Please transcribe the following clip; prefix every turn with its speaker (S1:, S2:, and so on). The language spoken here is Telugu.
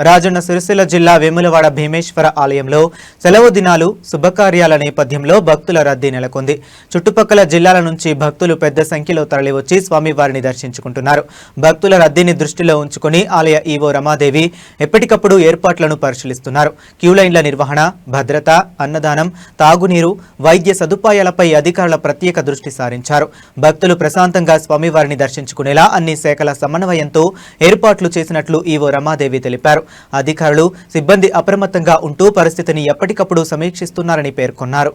S1: రాజన్న సిరిసిల్ల జిల్లా వేములవాడ భీమేశ్వర ఆలయంలో సెలవు దినాలు శుభకార్యాల నేపథ్యంలో భక్తుల రద్దీ నెలకొంది. చుట్టుపక్కల జిల్లాల నుంచి భక్తులు పెద్ద సంఖ్యలో తరలివచ్చి స్వామివారిని దర్శించుకుంటున్నారు. భక్తుల రద్దీని దృష్టిలో ఉంచుకుని ఆలయ ఈవో రమాదేవి ఎప్పటికప్పుడు ఏర్పాట్లను పరిశీలిస్తున్నారు. క్యూలైన్ల నిర్వహణ, భద్రత, అన్నదానం, తాగునీరు, వైద్య సదుపాయాలపై అధికారుల ప్రత్యేక దృష్టి సారించారు. భక్తులు ప్రశాంతంగా స్వామివారిని దర్శించుకునేలా అన్ని శాఖల సమన్వయంతో ఏర్పాట్లు చేసినట్లు ఈవో రమాదేవి తెలిపారు. అధికారులు, సిబ్బంది అప్రమత్తంగా ఉంటూ పరిస్థితిని ఎప్పటికప్పుడు సమీక్షిస్తున్నారని పేర్కొన్నారు.